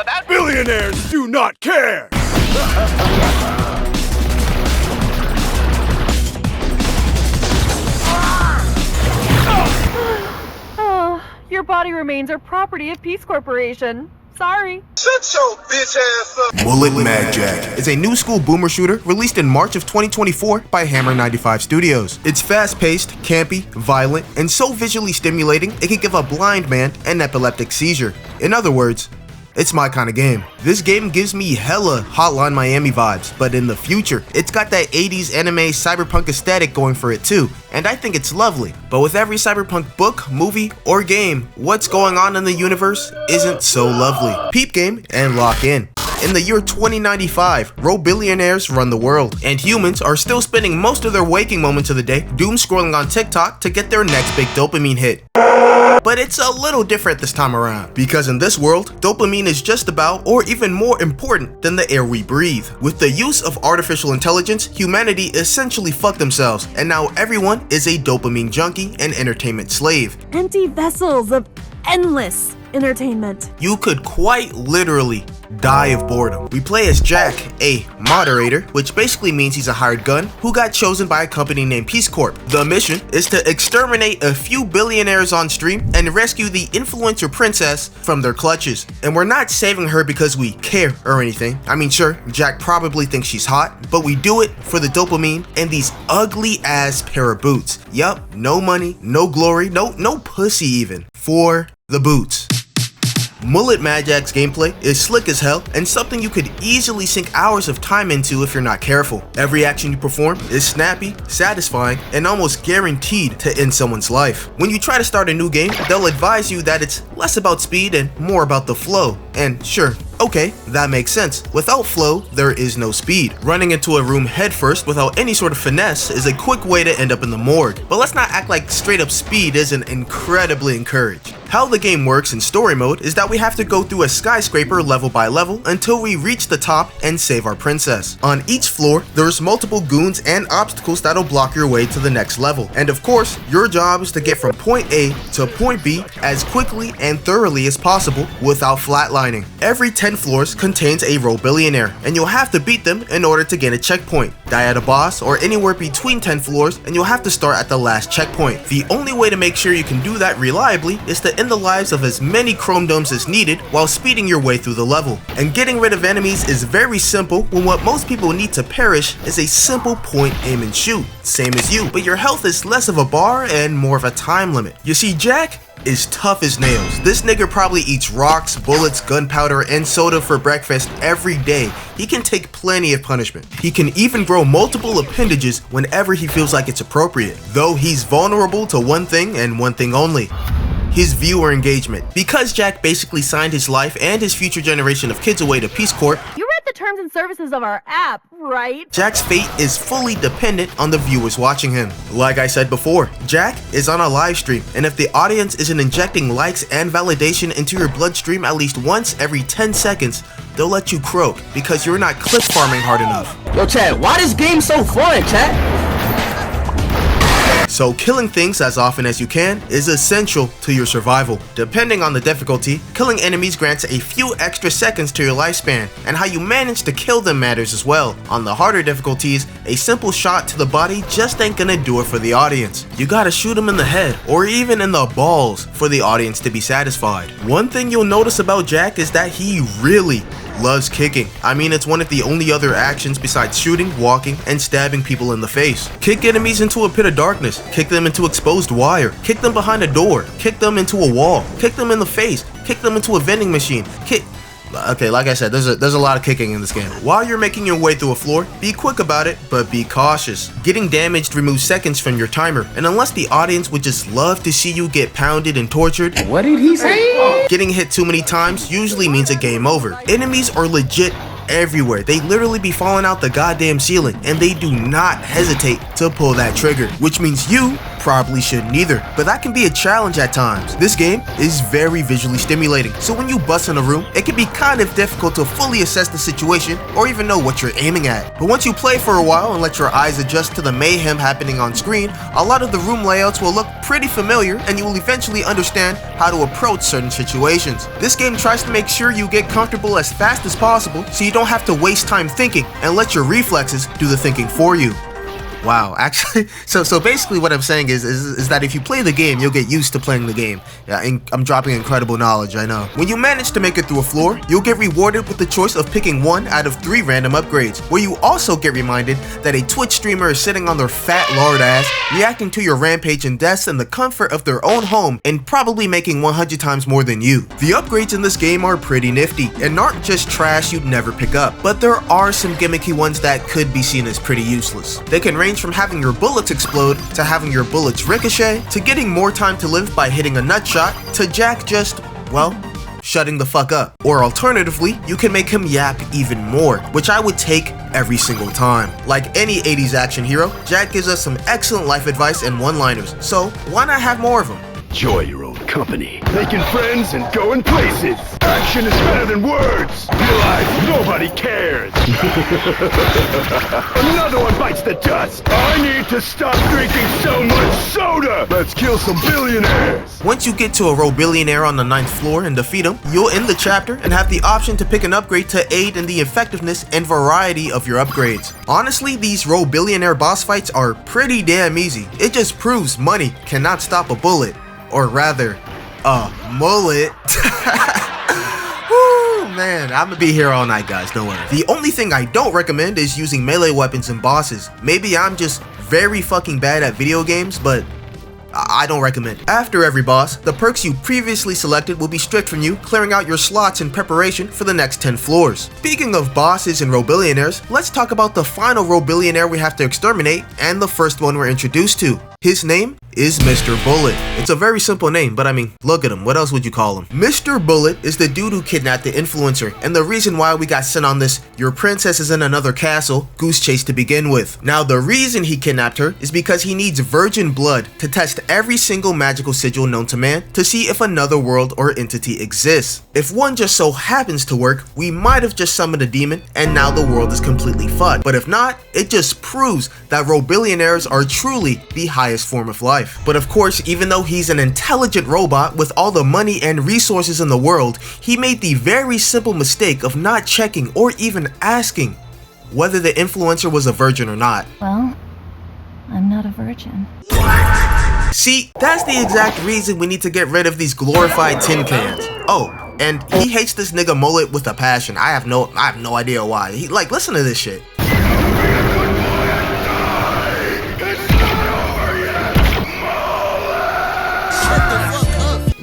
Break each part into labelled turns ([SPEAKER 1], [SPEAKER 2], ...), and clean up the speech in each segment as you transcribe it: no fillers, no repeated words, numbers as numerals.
[SPEAKER 1] of that.
[SPEAKER 2] Billionaires do not care!
[SPEAKER 3] Oh, your body remains are property of Peace Corporation. Sorry.
[SPEAKER 4] Shut your bitch ass up.
[SPEAKER 5] MULLET MADJACK is a new school boomer shooter released in March of 2024 by Hammer 95 Studios. It's fast-paced, campy, violent, and so visually stimulating it can give a blind man an epileptic seizure. In other words, it's my kind of game. This game gives me hella Hotline Miami vibes, but in the future. It's got that 80s anime cyberpunk aesthetic going for it too, and I think it's lovely. But with every cyberpunk book, movie, or game, what's going on in the universe isn't so lovely. Peep game and lock in. In the year 2095, billionaires run the world, and humans are still spending most of their waking moments of the day doom scrolling on TikTok to get their next big dopamine hit. But it's a little different this time around, because in this world, dopamine is just about or even more important than the air we breathe. With the use of artificial intelligence, humanity essentially fucked themselves, and now everyone is a dopamine junkie and entertainment slave.
[SPEAKER 3] Empty vessels of endless entertainment.
[SPEAKER 5] You could quite literally die of boredom. We play as Jack, a moderator, which basically means he's a hired gun who got chosen by a company named Peace Corp. The mission is to exterminate a few billionaires on stream and rescue the influencer princess from their clutches. And we're not saving her because we care or anything. I mean, sure, Jack probably thinks she's hot, but we do it for the dopamine and these ugly ass pair of boots. Yup, no money, no glory, no pussy even. For the boots. MULLET MADJACK's gameplay is slick as hell and something you could easily sink hours of time into if you're not careful. Every action you perform is snappy, satisfying, and almost guaranteed to end someone's life. When you try to start a new game, they'll advise you that it's less about speed and more about the flow. And sure, okay, that makes sense. Without flow, there is no speed. Running into a room headfirst without any sort of finesse is a quick way to end up in the morgue. But let's not act like straight up speed isn't incredibly encouraged. How the game works in story mode is that we have to go through a skyscraper level by level until we reach the top and save our princess. On each floor, there's multiple goons and obstacles that'll block your way to the next level. And of course, your job is to get from point A to point B as quickly and thoroughly as possible without flatlining. Every 10 floors contains a billionaire, and you'll have to beat them in order to get a checkpoint. Die at a boss or anywhere between 10 floors, and you'll have to start at the last checkpoint. The only way to make sure you can do that reliably is to end the lives of as many chrome domes as needed while speeding your way through the level. And getting rid of enemies is very simple when what most people need to perish is a simple point, aim, and shoot. Same as you, but your health is less of a bar and more of a time limit. You see, Jack is tough as nails. This nigga probably eats rocks, bullets, gunpowder, and soda for breakfast every day. He can take plenty of punishment. He can even grow multiple appendages whenever he feels like it's appropriate, though he's vulnerable to one thing and one thing only: his viewer engagement. Because Jack basically signed his life and his future generation of kids away to Peace Corp,
[SPEAKER 3] You read the terms and services of our app, right?
[SPEAKER 5] Jack's fate is fully dependent on the viewers watching him. Like I said before, Jack is on a live stream, and if the audience isn't injecting likes and validation into your bloodstream at least once every 10 seconds, they'll let you croak because you're not clip farming hard enough.
[SPEAKER 6] Yo, Chad, why this game so fun, Chad?
[SPEAKER 5] So killing things as often as you can is essential to your survival. Depending on the difficulty, killing enemies grants a few extra seconds to your lifespan, and how you manage to kill them matters as well. On the harder difficulties, a simple shot to the body just ain't gonna do it for the audience. You gotta shoot them in the head, or even in the balls, for the audience to be satisfied. One thing you'll notice about Jack is that he really loves kicking. I mean, it's one of the only other actions besides shooting, walking, and stabbing people in the face. Kick enemies into a pit of darkness, kick them into exposed wire, kick them behind a door, kick them into a wall, kick them in the face, kick them into a vending machine, Okay, like I said, there's a lot of kicking in this game. While you're making your way through a floor, be quick about it, but be cautious. Getting damaged removes seconds from your timer, and unless the audience would just love to see you get pounded and tortured,
[SPEAKER 6] What did he say?
[SPEAKER 5] getting hit too many times usually means a game over. Enemies are legit everywhere. They literally be falling out the goddamn ceiling, and they do not hesitate to pull that trigger, which means you probably shouldn't either, but that can be a challenge at times. This game is very visually stimulating, so when you bust in a room, it can be kind of difficult to fully assess the situation or even know what you're aiming at. But once you play for a while and let your eyes adjust to the mayhem happening on screen, a lot of the room layouts will look pretty familiar and you will eventually understand how to approach certain situations. This game tries to make sure you get comfortable as fast as possible so you don't have to waste time thinking and let your reflexes do the thinking for you. Wow, actually, so basically what I'm saying is that if you play the game, you'll get used to playing the game. Yeah, I'm dropping incredible knowledge, I know. When you manage to make it through a floor, you'll get rewarded with the choice of picking 1 out of 3 random upgrades, where you also get reminded that a Twitch streamer is sitting on their fat lard ass, reacting to your rampage and deaths in the comfort of their own home, and probably making 100 times more than you. The upgrades in this game are pretty nifty, and aren't just trash you'd never pick up, but there are some gimmicky ones that could be seen as pretty useless. They can range from having your bullets explode, to having your bullets ricochet, to getting more time to live by hitting a nut shot, to Jack just, well, shutting the fuck up. Or alternatively, you can make him yap even more, which I would take every single time. Like any 80s action hero, Jack gives us some excellent life advice and one-liners, so why not have more of them?
[SPEAKER 2] Enjoy your own company. Making friends and going places. Action is better than words. Realize nobody cares. Another one bites the dust. I need to stop drinking so much soda. Let's kill some billionaires.
[SPEAKER 5] Once you get to a row billionaire on the 9th floor and defeat him, you'll end the chapter and have the option to pick an upgrade to aid in the effectiveness and variety of your upgrades. Honestly, these row billionaire boss fights are pretty damn easy. It just proves money cannot stop a bullet. Or rather, a mullet. Woo, man, I'm gonna be here all night, guys, don't worry. The only thing I don't recommend is using melee weapons and bosses. Maybe I'm just very fucking bad at video games, but I don't recommend it. After every boss, the perks you previously selected will be stripped from you, clearing out your slots in preparation for the next 10 floors. Speaking of bosses and row billionaires, let's talk about the final row billionaire we have to exterminate and the first one we're introduced to. His name is Mr. Bullet. It's a very simple name, but I mean, look at him. What else would you call him? Mr. Bullet is the dude who kidnapped the influencer, and the reason why we got sent on this "your princess is in another castle" goose chase to begin with. Now, the reason he kidnapped her is because he needs virgin blood to test every single magical sigil known to man to see if another world or entity exists. If one just so happens to work, we might have just summoned a demon, and now the world is completely fucked. But if not, it just proves that row billionaires are truly the highest form of life. But of course, even though he's an intelligent robot with all the money and resources in the world, he made the very simple mistake of not checking or even asking whether the influencer was a virgin or not.
[SPEAKER 3] Well, I'm not a virgin.
[SPEAKER 5] See, that's the exact reason we need to get rid of these glorified tin cans. Oh, and he hates this nigga Mullet with a passion. I have no idea why. He, like, listen to this shit.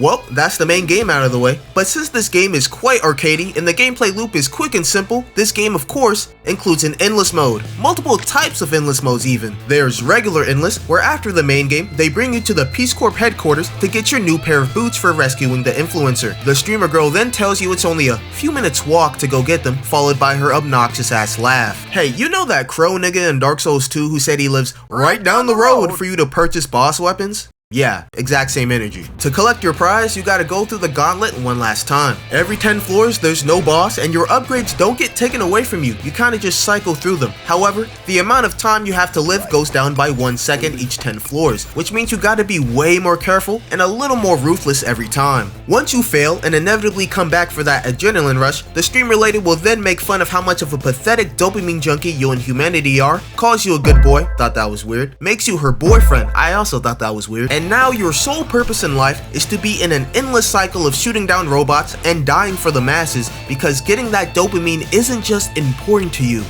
[SPEAKER 5] Well, that's the main game out of the way, but since this game is quite arcadey and the gameplay loop is quick and simple, this game of course includes an endless mode, multiple types of endless modes even. There's regular endless, where after the main game, they bring you to the Peace Corp headquarters to get your new pair of boots for rescuing the influencer. The streamer girl then tells you it's only a few minutes walk to go get them, followed by her obnoxious ass laugh. Hey, you know that crow nigga in Dark Souls 2 who said he lives right down the road for you to purchase boss weapons? Yeah, exact same energy. To collect your prize, you gotta go through the gauntlet one last time. Every 10 floors, there's no boss, and your upgrades don't get taken away from you. You kinda just cycle through them. However, the amount of time you have to live goes down by 1 second each 10 floors, which means you gotta be way more careful and a little more ruthless every time. Once you fail and inevitably come back for that adrenaline rush, the streamer lady will then make fun of how much of a pathetic dopamine junkie you and humanity are, calls you a good boy, thought that was weird, makes you her boyfriend, I also thought that was weird, and now your sole purpose in life is to be in an endless cycle of shooting down robots and dying for the masses, because getting that dopamine isn't just important to you,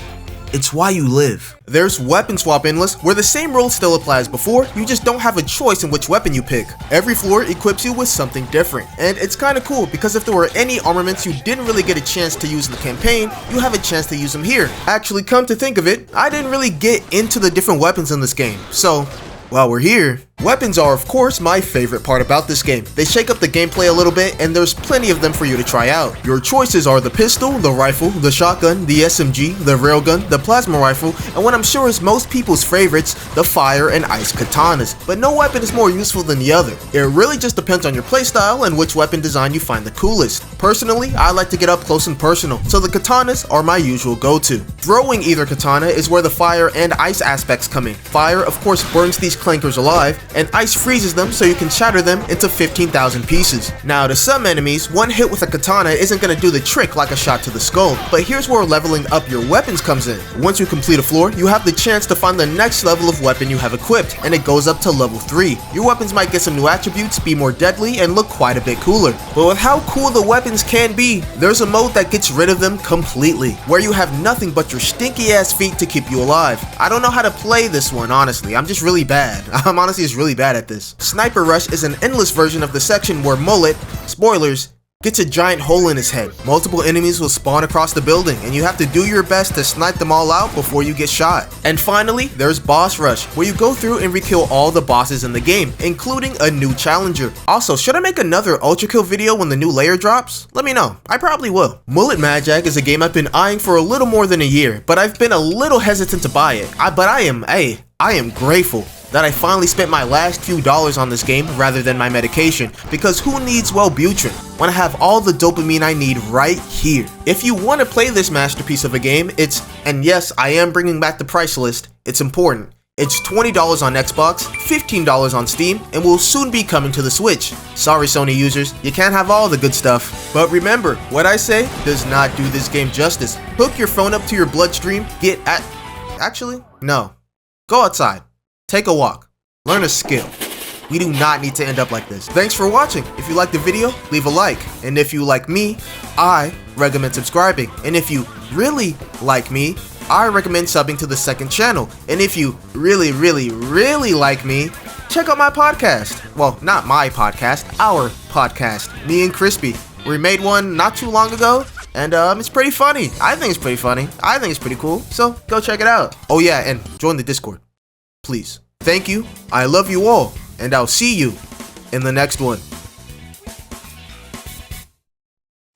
[SPEAKER 5] it's why you live. There's Weapon Swap Endless, where the same rule still applies before, you just don't have a choice in which weapon you pick. Every floor equips you with something different, and it's kinda cool because if there were any armaments you didn't really get a chance to use in the campaign, you have a chance to use them here. Actually, come to think of it, I didn't really get into the different weapons in this game, so while we're here, Weapons are, of course, my favorite part about this game. They shake up the gameplay a little bit, and there's plenty of them for you to try out. Your choices are the pistol, the rifle, the shotgun, the SMG, the railgun, the plasma rifle, and what I'm sure is most people's favorites, the fire and ice katanas. But no weapon is more useful than the other. It really just depends on your playstyle and which weapon design you find the coolest. Personally, I like to get up close and personal, so the katanas are my usual go-to. Throwing either katana is where the fire and ice aspects come in. Fire, of course, burns these clankers alive, and ice freezes them so you can shatter them into 15,000 pieces. Now, to some enemies, one hit with a katana isn't going to do the trick like a shot to the skull, but here's where leveling up your weapons comes in. Once you complete a floor, you have the chance to find the next level of weapon you have equipped, and it goes up to level 3. Your weapons might get some new attributes, be more deadly, and look quite a bit cooler. But with how cool the weapons can be, there's a mode that gets rid of them completely, where you have nothing but your stinky ass feet to keep you alive. I don't know how to play this one, honestly. I'm just really bad. I'm honestly just really bad at this. Sniper Rush is an endless version of the section where Mullet, spoilers, gets a giant hole in his head. Multiple enemies will spawn across the building, and you have to do your best to snipe them all out before you get shot. And finally, there's Boss Rush, where you go through and re-kill all the bosses in the game, including a new challenger. Also, should I make another Ultra Kill video when the new layer drops? Let me know. I probably will. Mullet MADJACK is a game I've been eyeing for a little more than a year, but I've been a little hesitant to buy it. I am grateful that I finally spent my last few dollars on this game rather than my medication, because who needs Wellbutrin when I have all the dopamine I need right here? If you want to play this masterpiece of a game, and yes, I am bringing back the price list, it's important. It's $20 on Xbox, $15 on Steam, and will soon be coming to the Switch. Sorry Sony users, you can't have all the good stuff. But remember, what I say does not do this game justice. Hook your phone up to your bloodstream, actually, no. Go outside. Take a walk. Learn a skill. We do not need to end up like this. Thanks for watching. If you liked the video, leave a like. And if you like me, I recommend subscribing. And if you really like me, I recommend subbing to the second channel. And if you really like me, check out my podcast. Well, not my podcast, our podcast. Me and Crispy. We made one not too long ago. And it's pretty funny. I think it's pretty funny. I think it's pretty cool. So go check it out. Oh yeah, and join the Discord. Please. Thank you, I love you all, and I'll see you in the next one.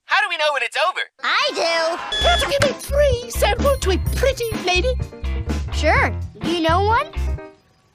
[SPEAKER 6] How do we know when it's over?
[SPEAKER 1] I do.
[SPEAKER 7] Want to give a free sample to a pretty lady?
[SPEAKER 1] Sure. Do you know one?